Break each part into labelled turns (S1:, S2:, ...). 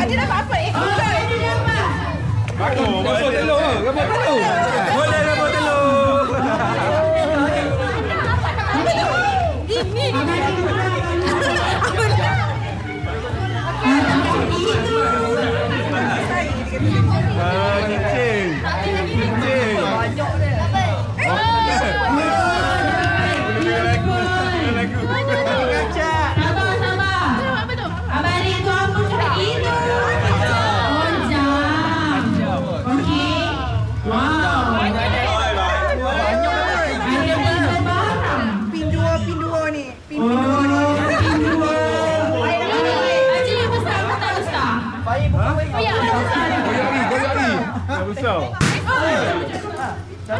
S1: Dia dapat apa? Buka.
S2: Aku rebut telur. Rebut telur. Boleh rebut telur.
S1: Ini.
S2: Cicing. Cicing. Besar.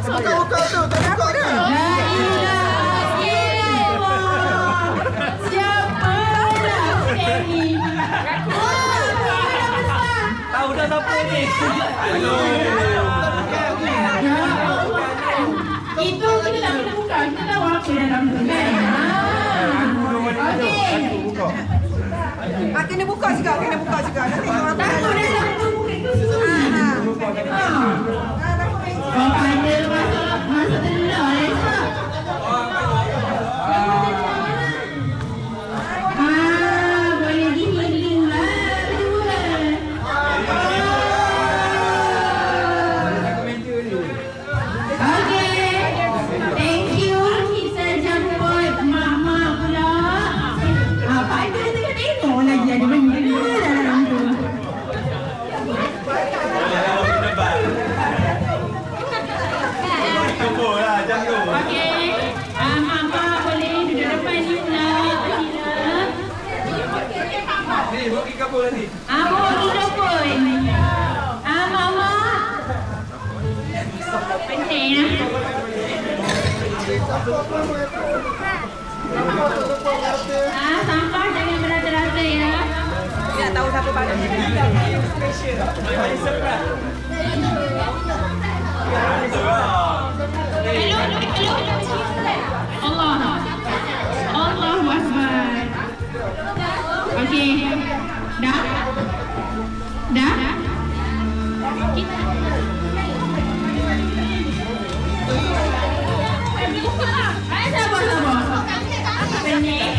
S3: Buka tu. Tak buka tu.
S4: Tahu dah siapa ni?
S5: Itu kita tak boleh buka. Kita tahu apa dalam tu kan? Okey.
S1: Kena buka juga. Nanti orang
S5: Takut dalam tu buka tu. Pada masuk telur esok. Boleh gini lah berdua. Okey. Thank you. Kita jemput mak-mak pula. Pada tengah tengok lagi ada benda dalam tu. Okey. Mama boleh duduk depan ni pula.
S2: Ni, bagi kapur nanti.
S5: Bawa duduk pun. Mama. Penting lah. Sampah jangan berata-rata ya.
S1: Dia tahu siapa baru ni.
S5: Allah. Allahu Akbar. Okey. Dah? Dah? Kita. Sabar. Pening.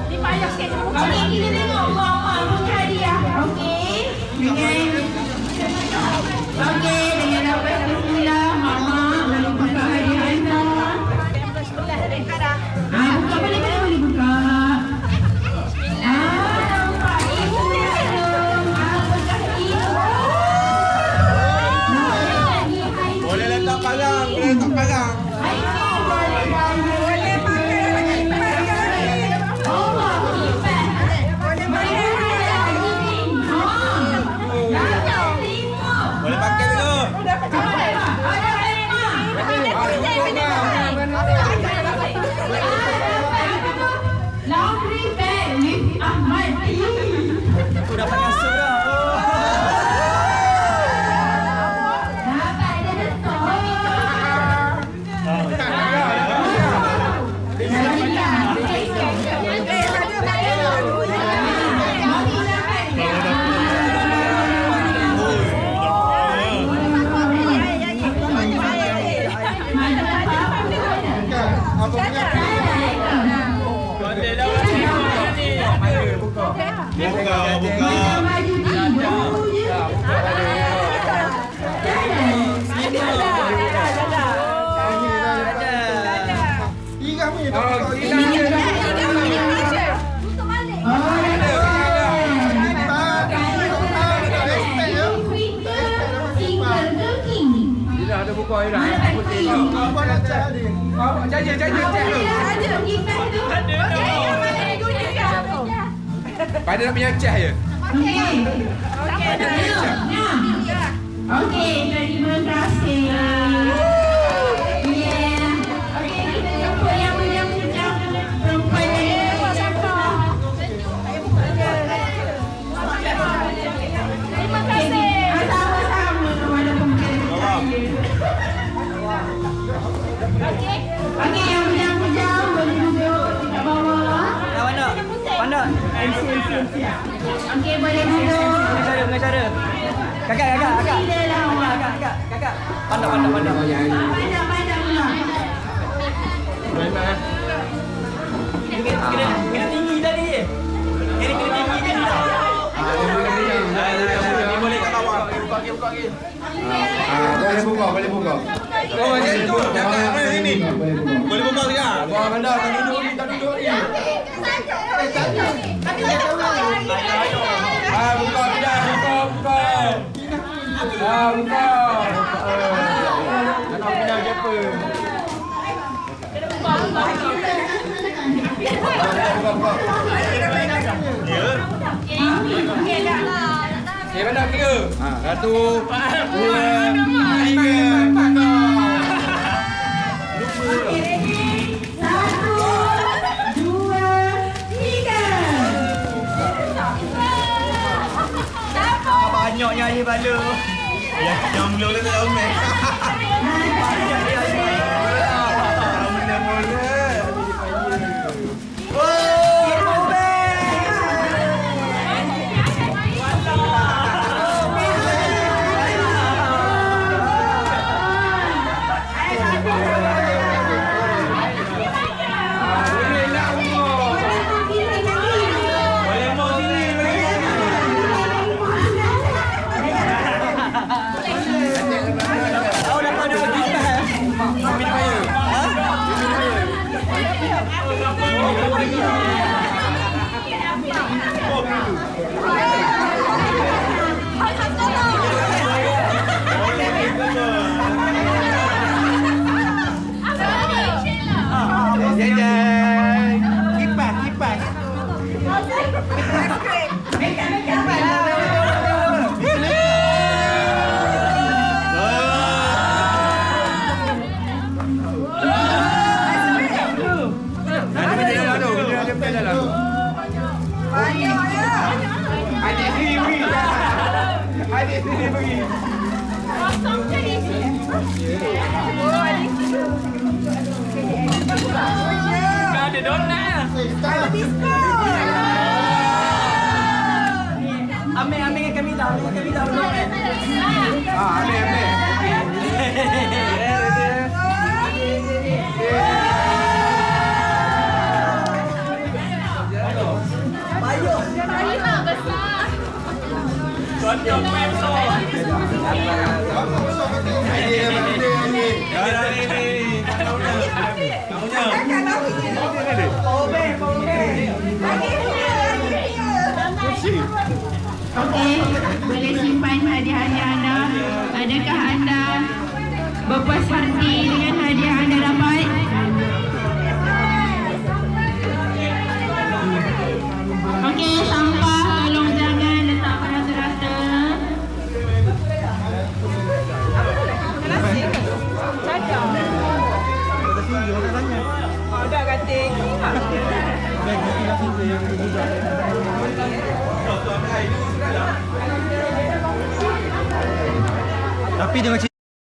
S5: Ni payah sikit. Okey, kita tengok. Allah, buka dia. Okey. Dengan apa bismillah, mama boleh buka hadiah anda. Buka boleh buka. Nampak ibu belum. Apakah ibu?
S2: Boleh letak parang. Boleh pakai dulu.
S5: Laundry bag with Ahmad.
S4: Aku dapat rasa dah.
S5: Dapat dia besar.
S2: Ada buku air dah. Pada nak punya cas je.
S5: Okey, terima kasih. Okey, kita jemput yang macam perempuan ni. Terima kasih. Sama-sama kepada pemerintah saya. Okey, yang bujang-bujang boleh duduk dekat bawah.
S4: Mana?
S5: Okey, boleh duduk.
S4: Pengacara. Kakak.
S5: Tidak lawak.
S4: Kakak. Pandang.
S5: Pandang pula.
S4: Kena tinggi tadi. Kena tinggi tadi tau.
S2: Boleh kat bawah.
S3: Boleh buka.
S2: Oh, macam tu. Jangan mana sini. Boleh buka dia.
S3: Wah, mana tak duduk ni.
S2: Buka dah. Buka. Buka. Nak pindah siapa? Mana kira? 1, 2, 3.
S4: Banyaknya ni bala.
S2: Yang mula tak tahu meh.
S4: Ada donat. Ambil dengan Kamila.
S5: Okey, boleh simpan hadiah-hadiah anda. Adakah anda berpuas hati dengan hadiah anda dapat? Okey, sampah tolong jangan letak pada rata-rata.
S1: Ada kating.
S2: Tapi dengan